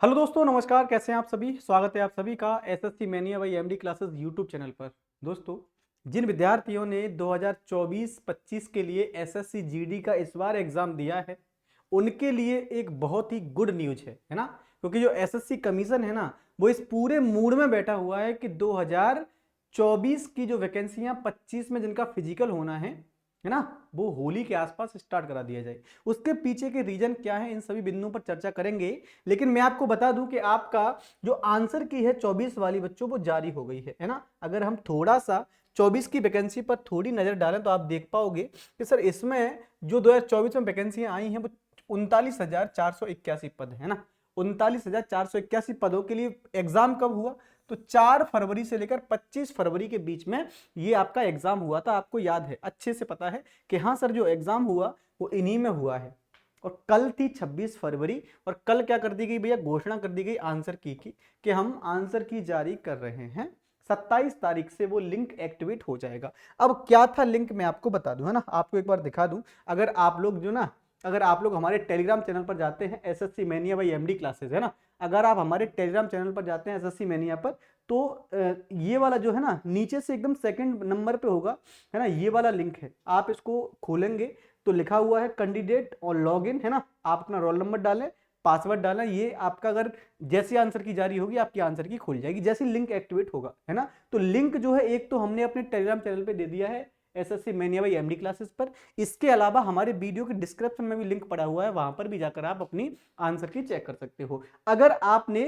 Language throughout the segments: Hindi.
हेलो दोस्तों, नमस्कार। कैसे हैं आप सभी? स्वागत है आप सभी का SSC mania by MD classes YouTube channel पर। दोस्तों, जिन विद्यार्थियों ने 2024-25 के लिए एसएससी जीडी का इस बार एग्जाम दिया है, उनके लिए एक बहुत ही गुड न्यूज है ना। क्योंकि जो एसएससी कमीशन है ना, वो इस पूरे मूड में बैठा हुआ है कि 2024 की जो वैकेंसियां 25 में जिनका फिजिकल होना है ना, वो होली के आसपास स्टार्ट करा दिया जाए। उसके पीछे के रीजन क्या है, इन सभी बिंदुओं पर चर्चा करेंगे। लेकिन मैं आपको बता दूं कि आपका जो आंसर की है 24 वाली बच्चों, वो जारी हो गई है ना। अगर हम थोड़ा सा 24 की वैकेंसी पर थोड़ी नजर डालें तो आप देख पाओगे कि सर इसमें जो 2024 में वैकेंसियां आई हैं वो 39,481 पद है ना। 39,481 पदों के लिए एग्जाम कब हुआ? तो 4 फरवरी से लेकर 25 फरवरी के बीच में ये आपका एग्जाम हुआ था। आपको याद है, अच्छे से पता है कि हाँ सर, जो एग्जाम हुआ वो इन्हीं में हुआ है। और कल थी 26 फरवरी, और कल क्या कर दी गई भैया? घोषणा कर दी गई आंसर की कि हम आंसर की जारी कर रहे हैं। 27 तारीख से वो लिंक एक्टिवेट हो जाएगा। अब क्या था लिंक, मैं आपको बता दूं है ना, आपको एक बार दिखा दूं। अगर आप लोग हमारे टेलीग्राम चैनल पर जाते हैं, SSC mania by MD classes है ना, अगर आप हमारे टेलीग्राम चैनल पर जाते हैं एसएससी मैनिया पर, तो ये वाला जो है ना, नीचे से एकदम सेकंड नंबर पे होगा है ना, ये वाला लिंक है। आप इसको खोलेंगे तो लिखा हुआ है कैंडिडेट और लॉगिन है ना। आप अपना रोल नंबर डालें, पासवर्ड डालें, ये आपका अगर जैसी आंसर की जारी होगी आपकी आंसर की खुल जाएगी, जैसे लिंक एक्टिवेट होगा है ना। तो लिंक जो है एक तो हमने अपने टेलीग्राम चैनल पे दे दिया है SSC mania by MD classes पर। इसके अलावा हमारे वीडियो के डिस्क्रिप्शन में भी लिंक पड़ा हुआ है, वहां पर भी जाकर आप अपनी आंसर की चेक कर सकते हो। अगर आपने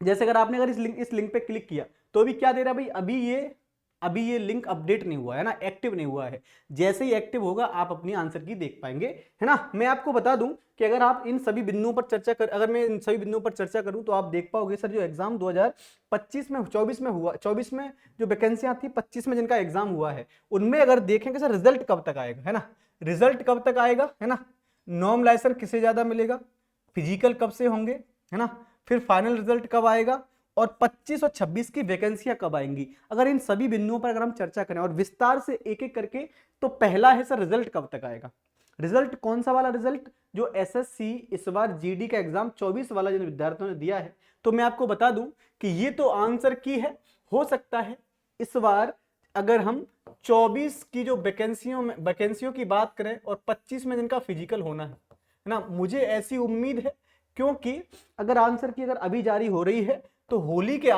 इस लिंक पे क्लिक किया तो अभी क्या दे रहा है भाई? अभी ये लिंक अपडेट नहीं हुआ है ना, एक्टिव नहीं हुआ है। जैसे ही एक्टिव होगा आप अपनी आंसर की देख पाएंगे है ना। मैं आपको बता दूं कि अगर मैं इन सभी बिंदुओं पर चर्चा करूं तो आप देख पाओगे सर, जो एग्जाम 2025 में 24 में हुआ, 24 में जो वैकेंसियां थी, 25 में जिनका एग्जाम हुआ है, उनमें अगर देखेंगे सर रिजल्ट कब तक आएगा है ना। रिजल्ट कब तक आएगा है ना, नॉर्मलाइजेशन किसे ज्यादा मिलेगा, फिजिकल कब से होंगे है ना, फिर फाइनल रिजल्ट कब आएगा, और 25 और 26 की वैकेंसियां कब आएंगी। अगर इन सभी बिंदुओं पर अगर हम चर्चा करें और विस्तार से एक एक करके, तो पहला है सर रिजल्ट कब तक आएगा। रिजल्ट कौन सा वाला रिजल्ट? जो एसएससी इस बार जीडी का एग्जाम 24 वाला जिन विद्यार्थियों ने दिया है, तो मैं आपको बता दूं कि ये तो आंसर की है। हो सकता है इस बार अगर हम 24 की जो वैकेंसियों की बात करें और 25 में जिनका फिजिकल होना है ना, मुझे ऐसी उम्मीद है, क्योंकि अगर आंसर की अगर अभी जारी हो रही है तो होली के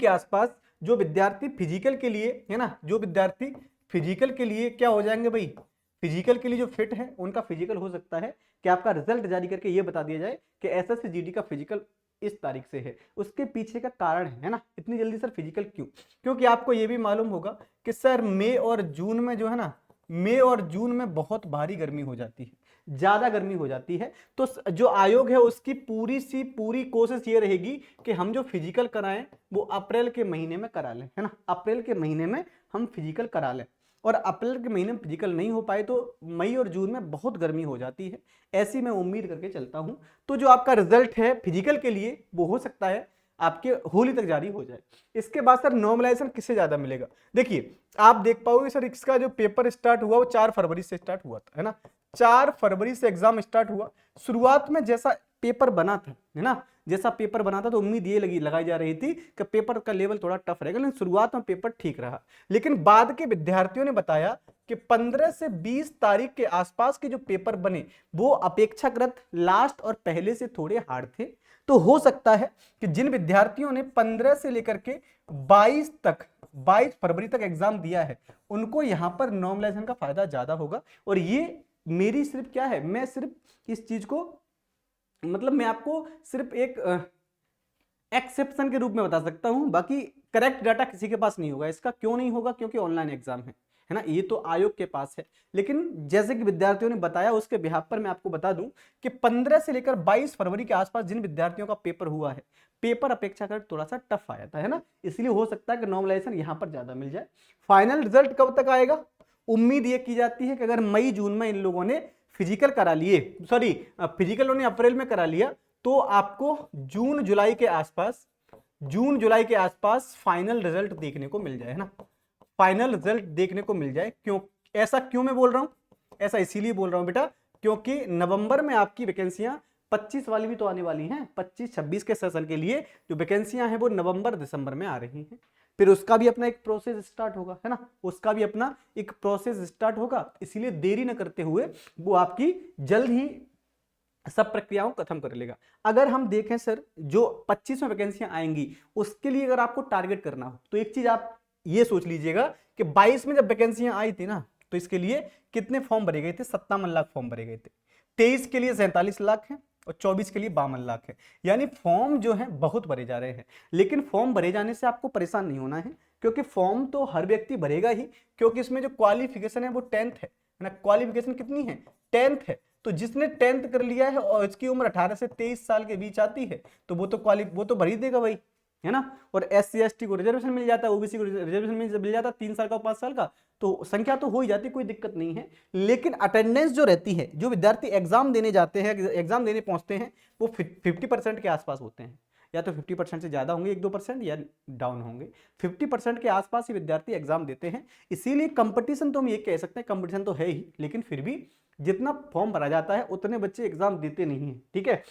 आसपास जो विद्यार्थी फिजिकल के लिए है ना, जो विद्यार्थी फिजिकल के लिए क्या हो जाएंगे भाई, फिजिकल के लिए जो फिट है उनका फिजिकल हो सकता है कि आपका रिजल्ट जारी करके ये बता दिया जाए कि एसएससी जीडी का फिजिकल इस तारीख से है। उसके पीछे का कारण है ना, इतनी जल्दी सर फिजिकल क्यों? क्योंकि आपको ये भी मालूम होगा कि सर मई और जून में जो है ना, मई और जून में बहुत भारी गर्मी हो जाती है, ज्यादा गर्मी हो जाती है। तो जो आयोग है उसकी पूरी कोशिश ये रहेगी कि हम जो फिजिकल कराएं वो अप्रैल के महीने में करा लें है ना। अप्रैल के महीने में हम फिजिकल करा लें, और अप्रैल के महीने में फिजिकल नहीं हो पाए तो मई और जून में बहुत गर्मी हो जाती है। ऐसी मैं उम्मीद करके चलता हूं। तो जो आपका रिजल्ट है फिजिकल के लिए वो हो सकता है आपके होली तक जारी हो जाए। इसके बाद सर नॉर्मलाइजेशन किससे ज्यादा मिलेगा? देखिए, आप देख पाओगे सर, इसका जो पेपर स्टार्ट हुआ वो 4 फरवरी से स्टार्ट हुआ था है ना। 4 फरवरी से एग्जाम स्टार्ट हुआ। शुरुआत में जैसा पेपर बना था है ना, जैसा पेपर बना था, तो उम्मीद ये लगाई जा रही थी कि पेपर का लेवल थोड़ा टफ रहेगा, लेकिन शुरुआत में पेपर ठीक रहा। लेकिन बाद के विद्यार्थियों ने बताया कि 15 से 20 तारीख के आसपास के जो पेपर बने वो अपेक्षाकृत लास्ट और पहले से थोड़े हार्ड थे। तो हो सकता है कि जिन विद्यार्थियों ने 15 से लेकर के 22 फरवरी तक एग्जाम दिया है, उनको यहां पर नॉर्मलाइजेशन का फायदा ज्यादा होगा। और ये मेरी सिर्फ क्या है, मैं सिर्फ इस चीज को, मतलब मैं आपको सिर्फ एक एक्सेप्शन के रूप में बता सकता हूं, बाकी करेक्ट डाटा किसी के पास नहीं होगा। इसका क्यों नहीं होगा? क्योंकि ऑनलाइन एग्जाम है ना, ये तो आयोग के पास है। लेकिन जैसे कि विद्यार्थियों ने बताया उसके बिहाफ पर मैं आपको बता दूं कि 15 से लेकर 22 फरवरी के आसपास जिन विद्यार्थियों का पेपर हुआ है, पेपर अपेक्षाकृत थोड़ा सा टफ आया था है ना, इसलिए हो सकता है कि नॉर्मलाइजेशन यहां पर ज्यादा मिल जाए। फाइनल रिजल्ट कब तक आएगा? उम्मीद ये की जाती है कि अगर मई जून में इन लोगों ने फिजिकल करा लिए, सॉरी फिजिकल उन्होंने अप्रैल में करा लिया, तो आपको जून जुलाई के आसपास फाइनल रिजल्ट देखने को मिल जाए है ना। फाइनल रिजल्ट देखने को मिल जाए। ऐसा क्यों मैं बोल रहा हूं? ऐसा इसीलिए बोल रहा हूं बेटा, क्योंकि नवंबर में आपकी वैकेंसियां 25 वाली भी तो आने वाली हैं, 25-26 के सेशन के लिए जो वैकेंसियां हैं वो नवंबर दिसंबर में आ रही हैं। फिर उसका भी अपना एक प्रोसेस स्टार्ट होगा, है ना, उसका भी अपना एक प्रोसेस स्टार्ट होगा। इसीलिए देरी न करते हुए वो आपकी जल्द ही सब प्रक्रियाओं को खत्म कर लेगा। अगर हम देखें सर, जो 25 में वैकेंसियां आएंगी उसके लिए अगर आपको टारगेट करना हो तो एक चीज आप ये सोच लीजिएगा कि 22 में जब वैकेंसियां आई थी ना, तो इसके लिए कितने फॉर्म भरे गए थे? 57 लाख फॉर्म भरे गए थे। 23 के लिए 47 लाख है और 24 के लिए 52 लाख है। यानी फॉर्म जो है बहुत भरे जा रहे हैं। लेकिन फॉर्म भरे जाने से आपको परेशान नहीं होना है, क्योंकि फॉर्म तो हर व्यक्ति भरेगा ही, क्योंकि इसमें जो क्वालिफिकेशन है वो 10th है ना। क्वालिफिकेशन कितनी है? 10th है। तो जिसने 10th कर लिया है और इसकी उम्र 18 से 23 साल के बीच आती है तो वो तो भर ही देगा भाई, है ना। और SC ST को रिजर्वेशन मिल जाता है, OBC को रिजर्वेशन मिल जाता है 3 साल का और 5 साल का, तो संख्या तो हो ही जाती, कोई दिक्कत नहीं है। लेकिन अटेंडेंस जो रहती है, जो विद्यार्थी एग्जाम देने जाते हैं, एग्जाम देने पहुंचते हैं, वो 50% के आसपास होते हैं। या तो 50% से ज्यादा होंगे, 1-2% या डाउन होंगे। 50% के आसपास ही विद्यार्थी एग्जाम देते हैं। इसीलिए कंपटीशन तो हम ये कह सकते हैं, कंपटीशन तो है ही, लेकिन फिर भी जितना फॉर्म भरा जाता है उतने बच्चे एग्जाम देते नहीं है, ठीक है।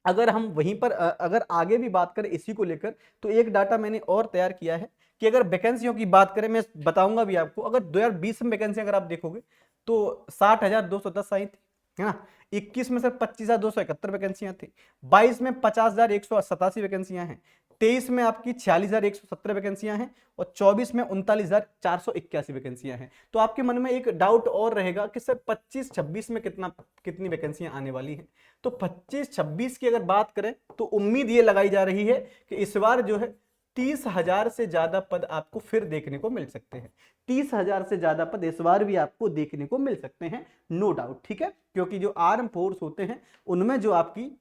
अगर हम वहीं पर अगर आगे भी बात करें इसी को लेकर, तो एक डाटा मैंने और तैयार किया है कि अगर वैकेंसियों की बात करें, मैं बताऊंगा भी आपको, अगर 2020 में वैकेंसी अगर आप देखोगे तो 60,210 आई थी, है ना। 21 में सर 25,271 वैकेंसियां थी। 22 में 50,187 वैकेंसियां हैं। 23 में आपकी 46,117 वैकेंसियां हैं और 24 में 39,481 वैकेंसियां हैं। तो आपके मन में एक डाउट और रहेगा कि सर 25-26 में कितनी वैकेंसियां आने वाली हैं। तो 25-26 की अगर बात करें तो उम्मीद ये लगाई जा रही है कि इस बार जो है 30,000 से ज्यादा पद आपको फिर देखने को मिल सकते हैं। 30,000 से ज्यादा पद इस बार भी आपको देखने को मिल सकते हैं, नो डाउट, ठीक है। क्योंकि जो आर्म फोर्स होते हैं उनमें जो आपकी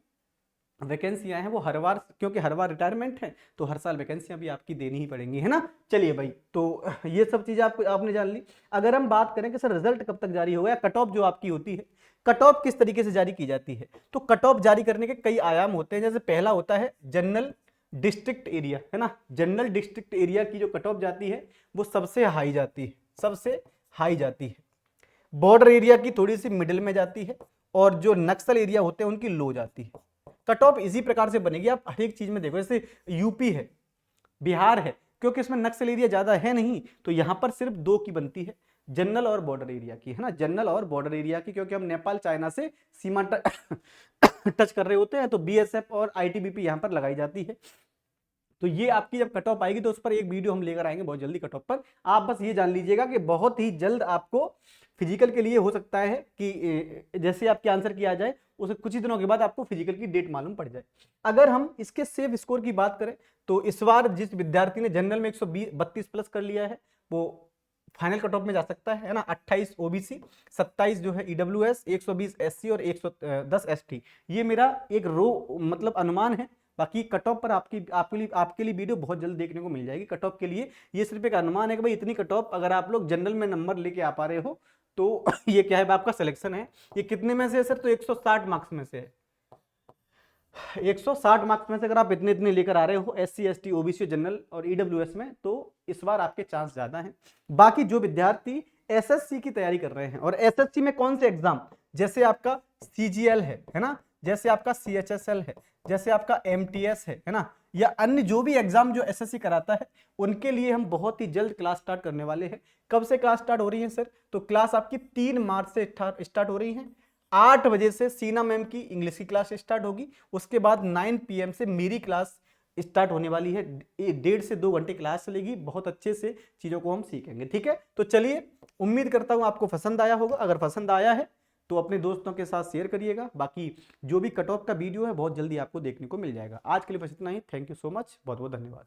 वैकेंसियां हैं वो हर बार, क्योंकि हर बार रिटायरमेंट है तो हर साल वैकेंसियां भी आपकी देनी ही पड़ेंगी, है ना। चलिए भाई, तो ये सब चीजें आपने जान ली। अगर हम बात करें कि सर रिजल्ट कब तक जारी होगा, कट ऑफ जो आपकी होती है, कट ऑफ किस तरीके से जारी की जाती है, तो कट ऑफ जारी करने के कई आयाम होते हैं। जैसे पहला होता है जनरल डिस्ट्रिक्ट एरिया, है ना। जनरल डिस्ट्रिक्ट एरिया की जो कट ऑफ जाती है वो सबसे हाई जाती है, सबसे हाई जाती है। बॉर्डर एरिया की थोड़ी सी मिडिल में जाती है और जो नक्सल एरिया होते हैं उनकी लो जाती है। कट ऑफ इसी प्रकार से बनेगी, आप हर एक चीज में देखो। जैसे यूपी है, बिहार है, क्योंकि इसमें नक्सल एरिया ज्यादा है नहीं, तो यहां पर सिर्फ 2 की बनती है, जनरल और बॉर्डर एरिया की, है ना, जनरल और बॉर्डर एरिया की, क्योंकि हम नेपाल चाइना से सीमा टच कर रहे होते हैं, तो BSF और ITBP यहां पर लगाई जाती है। तो ये आपकी जब कट ऑफ आएगी तो उस पर एक वीडियो हम लेकर आएंगे बहुत जल्दी कट ऑफ पर। आप बस ये जान लीजिएगा कि बहुत ही जल्द आपको फिजिकल के लिए हो सकता है कि जैसे आपके आंसर किया जाए उसे कुछ ही दिनों के बाद आपको फिजिकल की डेट मालूम पड़ जाए। अगर हम इसके सेफ स्कोर की बात करें तो इस बार जिस विद्यार्थी ने जनरल में 132 प्लस कर लिया है वो फाइनल कट ऑफ में जा सकता है ना। 28 OBC, 27 जो है EWS, 120 SC और 110 ST। ये मेरा एक मतलब अनुमान है। बाकी कट ऑफ पर आपके लिए वीडियो बहुत जल्द देखने को मिल जाएगी। कट ऑफ के लिए ये सिर्फ एक अनुमान है कि भाई इतनी कट ऑफ अगर आप लोग जनरल में नंबर लेके आ पा रहे हो तो ये क्या है, आपका सिलेक्शन है। ये कितने में से है सर, तो 160 मार्क्स में से है। 160 मार्क्स में से अगर आप इतने लेकर आ रहे हो SC ST OBC जनरल और EWS में, तो इस बार आपके चांस ज्यादा हैं। बाकी जो विद्यार्थी SSC की तैयारी कर रहे हैं, और SSC में कौन से एग्जाम, जैसे आपका CGL है ना, जैसे आपका CHSL है, जैसे आपका MTS है ना, या अन्य जो भी एग्जाम जो SSC कराता है, उनके लिए हम बहुत ही जल्द क्लास स्टार्ट करने वाले हैं। कब से क्लास स्टार्ट हो रही है सर, तो क्लास आपकी 3 मार्च से स्टार्ट हो रही है। 8 बजे से सीना मैम की इंग्लिश की क्लास स्टार्ट होगी। उसके बाद 9 PM से मेरी क्लास स्टार्ट होने वाली है। 1.5 से 2 घंटे क्लास चलेगी, बहुत अच्छे से चीजों को हम सीखेंगे, ठीक है। तो चलिए, उम्मीद करता हूं आपको पसंद आया होगा। अगर पसंद आया है तो अपने दोस्तों के साथ शेयर करिएगा। बाकी जो भी कट ऑफ का वीडियो है बहुत जल्दी आपको देखने को मिल जाएगा। आज के लिए बस इतना ही। थैंक यू सो मच, बहुत बहुत धन्यवाद।